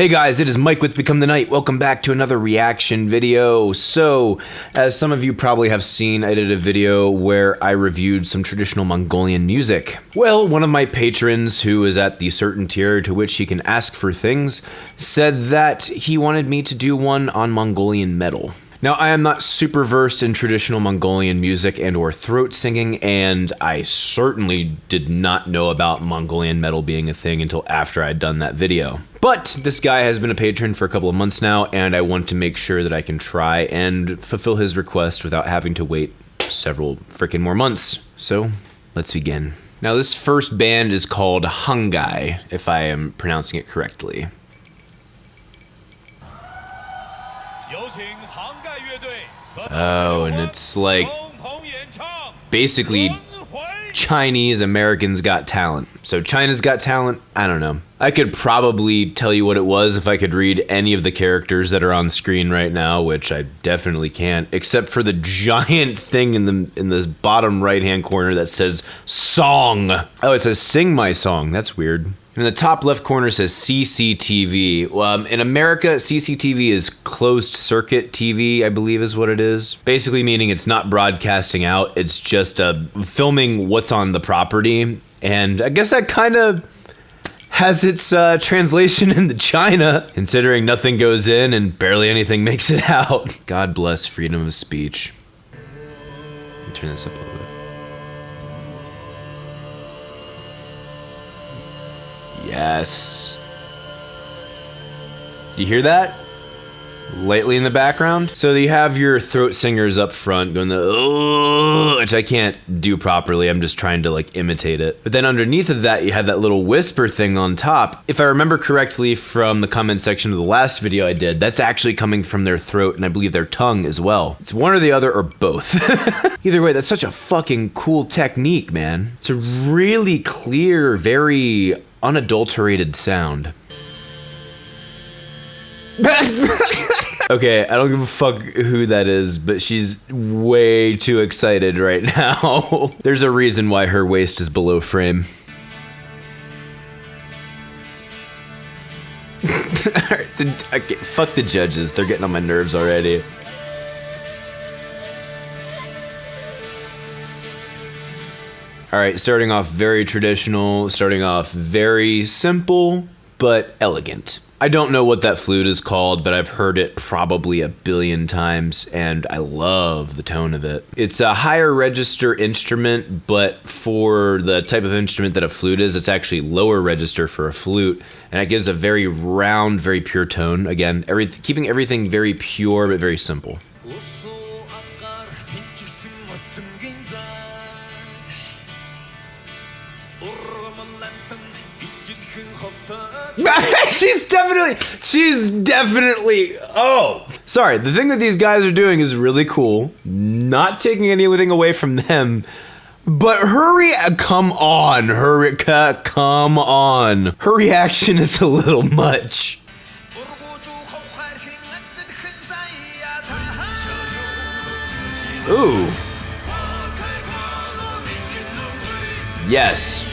Hey guys, it is Mike with Become the Night. Welcome back to another reaction video. So, as some of you probably have seen, I did a video where I reviewed some traditional Mongolian music. Well, one of my patrons, who is at the certain tier to which he can ask for things, said that he wanted me to do one on Mongolian metal. Now, I am not super versed in traditional Mongolian music and or throat singing, and I certainly did not know about Mongolian metal being a thing until after I'd done that video. But this guy has been a patron for a couple of months now, and I want to make sure that I can try and fulfill his request without having to wait several freaking more months. So, let's begin. Now, this first band is called Hangai, if I am pronouncing it correctly. Oh, and it's like basically Chinese Americans Got Talent. So China's Got Talent? I don't know. I could probably tell you what it was if I could read any of the characters that are on screen right now, which I definitely can't, except for the giant thing in the bottom right-hand corner that says song. Oh, it says sing my song. That's weird. And in the top left corner says CCTV. In America, CCTV is closed circuit TV, I believe is what it is. Basically meaning it's not broadcasting out, it's just filming what's on the property. And I guess that kind of has its translation into China, considering nothing goes in and barely anything makes it out. God bless freedom of speech. Let me turn this up a little bit. Yes. You hear that? Lightly in the background. So you have your throat singers up front going the oh, which I can't do properly. I'm just trying to like imitate it. But then underneath of that, you have that little whisper thing on top. If I remember correctly from the comment section of the last video I did, that's actually coming from their throat and I believe their tongue as well. It's one or the other or both. Either way, that's such a fucking cool technique, man. It's a really clear, very unadulterated sound. Okay, I don't give a fuck who that is, but she's way too excited right now. There's a reason why her waist is below frame. Okay, fuck the judges, they're getting on my nerves already. Alright, starting off very traditional, starting off very simple, but elegant. I don't know what that flute is called, but I've heard it probably a billion times, and I love the tone of it. It's a higher register instrument, but for the type of instrument that a flute is, it's actually lower register for a flute, and it gives a very round, very pure tone. Again, keeping everything very pure, but very simple. she's definitely, oh, sorry. The thing that these guys are doing is really cool. Not taking anything away from them, but come on. Her reaction is a little much. Ooh. Yes.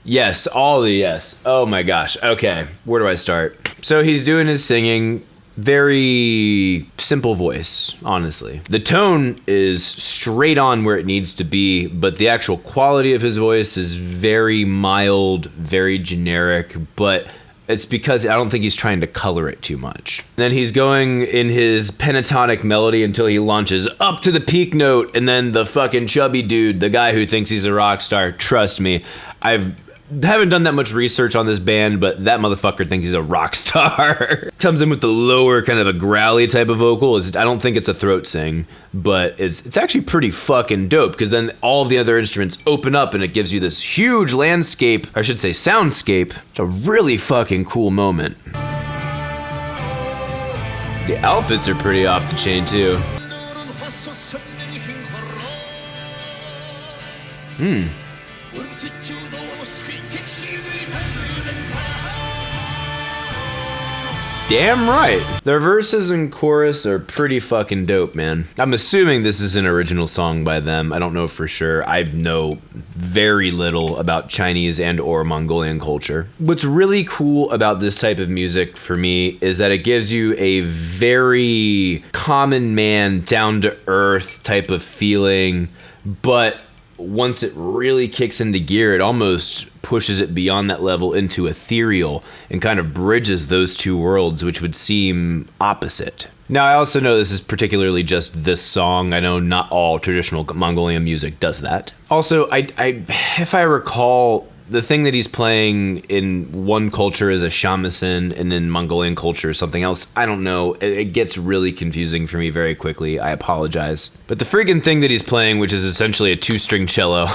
Yes, all the yes. Oh my gosh. Okay, where do I start? So he's doing his singing, very simple voice, honestly. The tone is straight on where it needs to be, but the actual quality of his voice is very mild, very generic, but it's because I don't think he's trying to color it too much. Then he's going in his pentatonic melody until he launches up to the peak note, and then the fucking chubby dude, the guy who thinks he's a rock star, trust me, I haven't done that much research on this band, but that motherfucker thinks he's a rock star. Comes in with the lower, kind of a growly type of vocal. I don't think it's a throat sing, but it's actually pretty fucking dope, because then all of the other instruments open up and it gives you this huge landscape, or I should say soundscape. It's a really fucking cool moment. The outfits are pretty off the chain too. damn right. Their verses and chorus are pretty fucking dope, man. I'm assuming this is an original song by them. I don't know for sure. I know very little about Chinese and or Mongolian culture. What's really cool about this type of music for me is that it gives you a very common man, down to earth type of feeling, but once it really kicks into gear, it almost pushes it beyond that level into ethereal and kind of bridges those two worlds, which would seem opposite. Now, I also know this is particularly just this song. I know not all traditional Mongolian music does that. Also, if I recall, the thing that he's playing in one culture is a shamisen, and in Mongolian culture is something else. I don't know. It gets really confusing for me very quickly. I apologize. But the friggin' thing that he's playing, which is essentially a 2-string cello,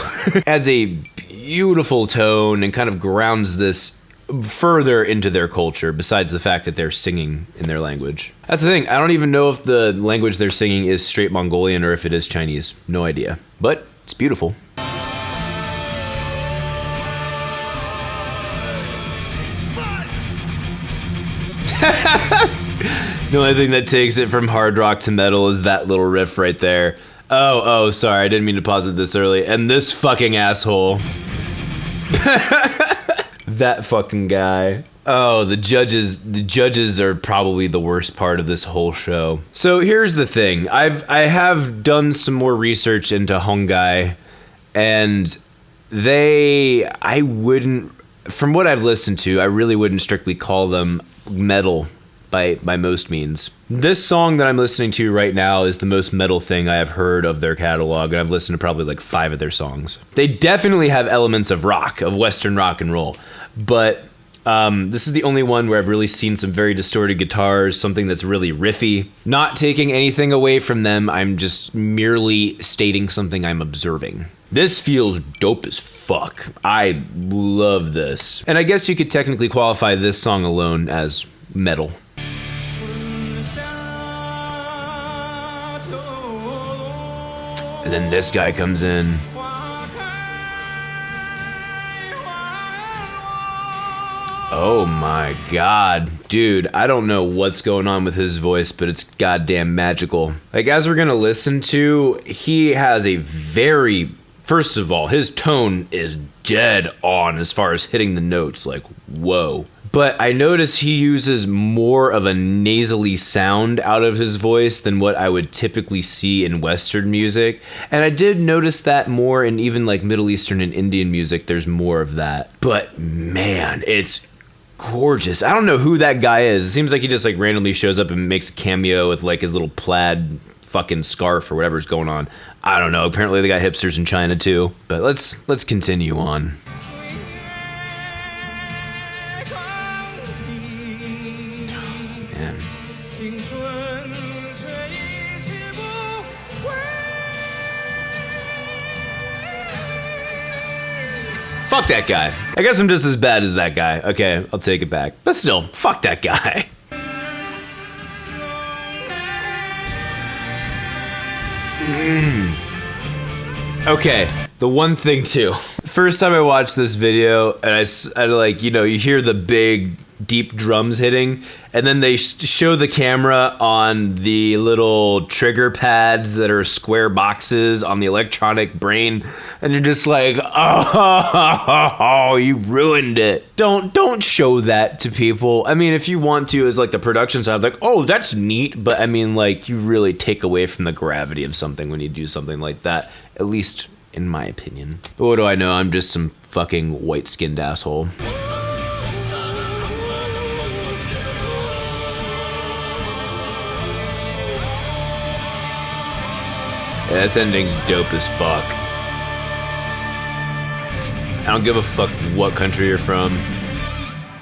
adds a beautiful tone and kind of grounds this further into their culture, besides the fact that they're singing in their language. That's the thing. I don't even know if the language they're singing is straight Mongolian or if it is Chinese. No idea. But it's beautiful. The only thing that takes it from hard rock to metal is that little riff right there. Oh, sorry, I didn't mean to pause it this early. And this fucking asshole. That fucking guy. Oh, the judges are probably the worst part of this whole show. So here's the thing. I have done some more research into Hangai, and from what I've listened to, I really wouldn't strictly call them metal by most means. This song that I'm listening to right now is the most metal thing I have heard of their catalog, and I've listened to probably like 5 of their songs. They definitely have elements of rock, of Western rock and roll, but this is the only one where I've really seen some very distorted guitars, something that's really riffy. Not taking anything away from them, I'm just merely stating something I'm observing. This feels dope as fuck. I love this. And I guess you could technically qualify this song alone as metal. And then this guy comes in. Oh my god. Dude, I don't know what's going on with his voice, but it's goddamn magical. Like, as we're gonna listen to, he has a very... First of all, his tone is dead on as far as hitting the notes. Like, whoa. But I notice he uses more of a nasally sound out of his voice than what I would typically see in Western music. And I did notice that more in even like Middle Eastern and Indian music. There's more of that. But man, it's gorgeous. I don't know who that guy is. It seems like he just like randomly shows up and makes a cameo with like his little plaid fucking scarf or whatever's going on. I don't know. Apparently they got hipsters in China too. But let's continue on. Man. Fuck that guy. I guess I'm just as bad as that guy. Okay, I'll take it back. But still, fuck that guy. Okay, the one thing too. First time I watched this video, and I like, you know, you hear the big, deep drums hitting, and then they show the camera on the little trigger pads that are square boxes on the electronic brain, and you're just like, oh, you ruined it. Don't show that to people. I mean, if you want to, as like the production side, like, oh, that's neat, but I mean, like, you really take away from the gravity of something when you do something like that, at least in my opinion. But what do I know? I'm just some fucking white-skinned asshole. Yeah, this ending's dope as fuck. I don't give a fuck what country you're from.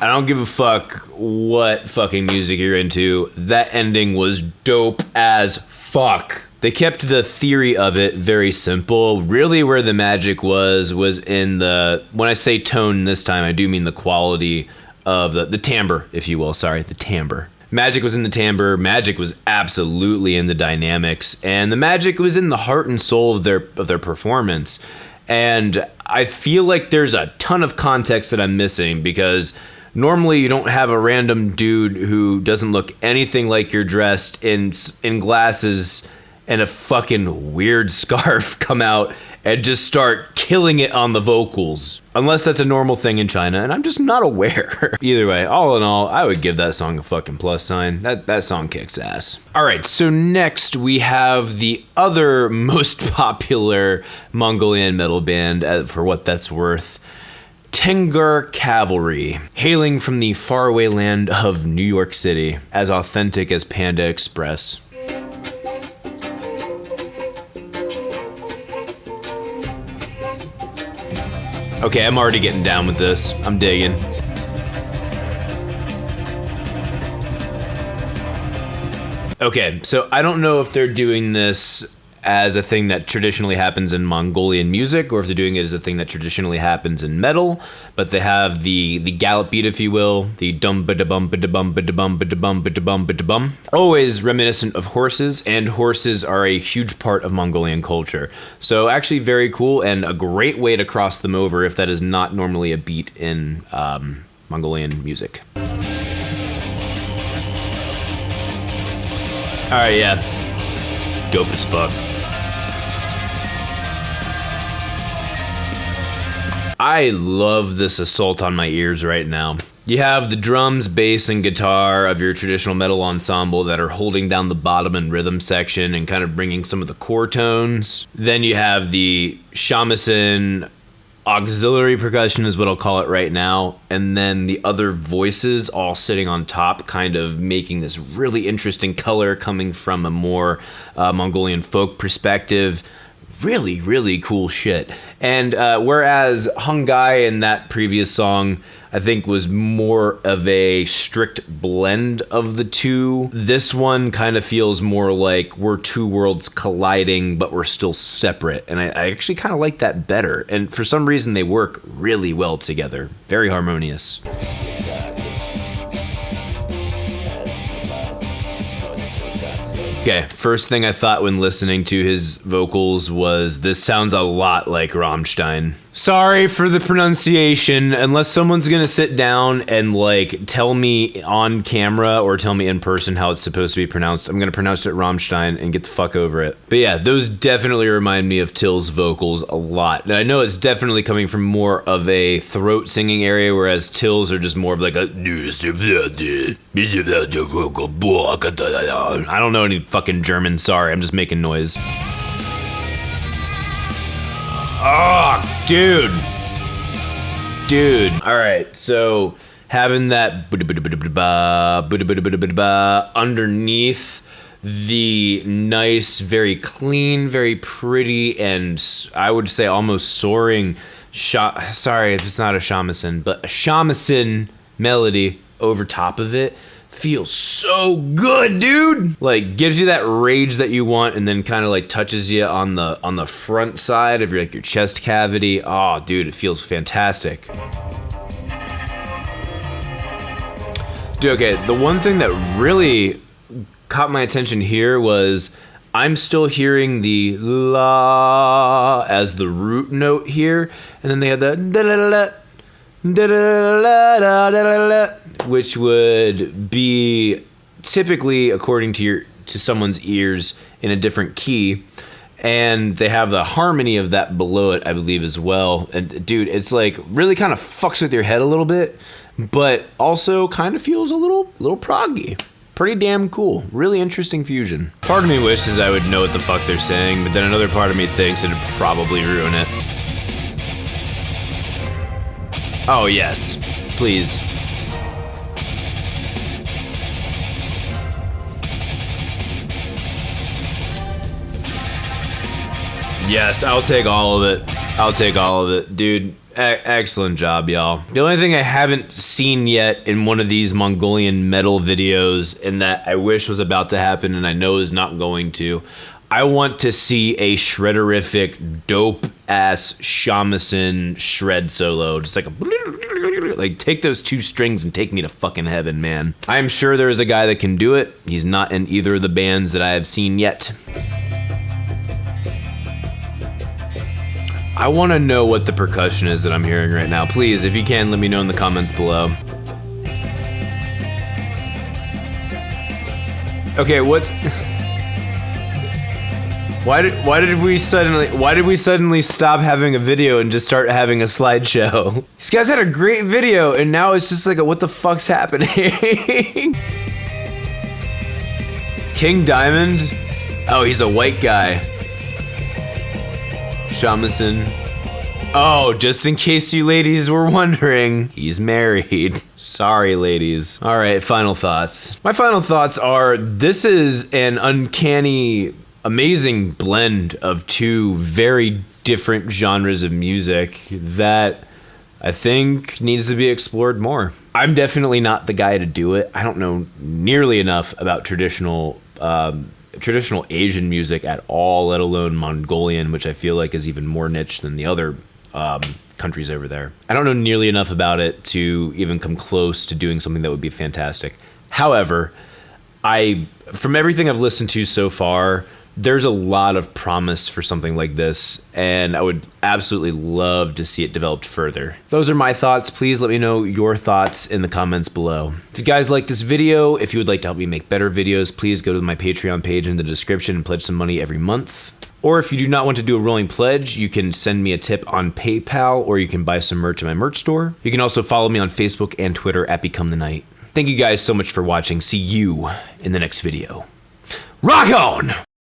I don't give a fuck what fucking music you're into. That ending was dope as fuck. They kept the theory of it very simple. Really where the magic was in the, when I say tone this time, I do mean the quality of the timbre, if you will. Sorry, the timbre. Magic was in the timbre. Magic was absolutely in the dynamics, and the magic was in the heart and soul of their performance. And I feel like there's a ton of context that I'm missing, because Normally, you don't have a random dude who doesn't look anything like you're dressed in glasses and a fucking weird scarf come out and just start killing it on the vocals. Unless that's a normal thing in China, and I'm just not aware. Either way, all in all, I would give that song a fucking plus sign. That song kicks ass. All right, so next we have the other most popular Mongolian metal band, for what that's worth, Tengger Cavalry, hailing from the faraway land of New York City, as authentic as Panda Express. Okay, I'm already getting down with this. I'm digging. Okay, so I don't know if they're doing this as a thing that traditionally happens in Mongolian music, or if they're doing it as a thing that traditionally happens in metal, but they have the gallop beat, if you will, the dum ba da bum ba da bum ba da bum ba da bum ba da bum ba da bum, always reminiscent of horses, and horses are a huge part of Mongolian culture. So actually very cool, and a great way to cross them over if that is not normally a beat in Mongolian music. Alright, yeah. Dope as fuck. I love this assault on my ears right now. You have the drums, bass, and guitar of your traditional metal ensemble that are holding down the bottom and rhythm section and kind of bringing some of the core tones. Then you have the shamisen auxiliary percussion is what I'll call it right now, and then the other voices all sitting on top, kind of making this really interesting color coming from a more Mongolian folk perspective. Really, really cool shit. And whereas Hangai in that previous song, I think, was more of a strict blend of the two, this one kind of feels more like we're two worlds colliding, but we're still separate. And I actually kind of like that better. And for some reason, they work really well together. Very harmonious. Okay, first thing I thought when listening to his vocals was, this sounds a lot like Rammstein. Sorry for the pronunciation, unless someone's gonna sit down and like tell me on camera or tell me in person how it's supposed to be pronounced, I'm gonna pronounce it Rammstein and get the fuck over it. But yeah, those definitely remind me of Till's vocals a lot. And I know it's definitely coming from more of a throat singing area, whereas Till's are just more of like a... I don't know any fucking German, sorry, I'm just making noise. Oh, dude. All right, so having that underneath the nice, very clean, very pretty, and I would say almost soaring, sorry if it's not a shamisen, but a shamisen melody over top of it feels so good, dude. Like, gives you that rage that you want, and then kind of like touches you on the front side of your chest cavity. Oh, dude, it feels fantastic. Dude, okay, the one thing that really caught my attention here was I'm still hearing the la as the root note here, and then they have the which would be typically, according to someone's ears, in a different key, and they have the harmony of that below it, I believe, as well. And dude, it's like really kind of fucks with your head a little bit, but also kind of feels a little proggy. Pretty damn cool. Really interesting fusion. Part of me wishes I would know what the fuck they're saying, but then another part of me thinks it'd probably ruin it. Oh, yes. Please. Yes, I'll take all of it. Dude, excellent job, y'all. The only thing I haven't seen yet in one of these Mongolian metal videos, and that I wish was about to happen and I know is not going to, I want to see a shredderific, dope-ass shamisen shred solo. Just like take those two strings and take me to fucking heaven, man. I'm sure there is a guy that can do it. He's not in either of the bands that I have seen yet. I want to know what the percussion is that I'm hearing right now. Please, if you can, let me know in the comments below. Okay, what? Why did we suddenly stop having a video and just start having a slideshow? These guys had a great video and now it's just like what the fuck's happening? King Diamond? Oh, he's a white guy. Shamisen. Oh, just in case you ladies were wondering, he's married. Sorry, ladies. All right, final thoughts. My final thoughts are, this is an uncanny, amazing blend of two very different genres of music that I think needs to be explored more. I'm definitely not the guy to do it. I don't know nearly enough about traditional Asian music at all, let alone Mongolian, which I feel like is even more niche than the other countries over there. I don't know nearly enough about it to even come close to doing something that would be fantastic. However, from everything I've listened to so far, there's a lot of promise for something like this, and I would absolutely love to see it developed further. Those are my thoughts. Please let me know your thoughts in the comments below. If you guys like this video, if you would like to help me make better videos, please go to my Patreon page in the description and pledge some money every month. Or if you do not want to do a rolling pledge, you can send me a tip on PayPal, or you can buy some merch at my merch store. You can also follow me on Facebook and Twitter at Become the Night. Thank you guys so much for watching. See you in the next video. Rock on!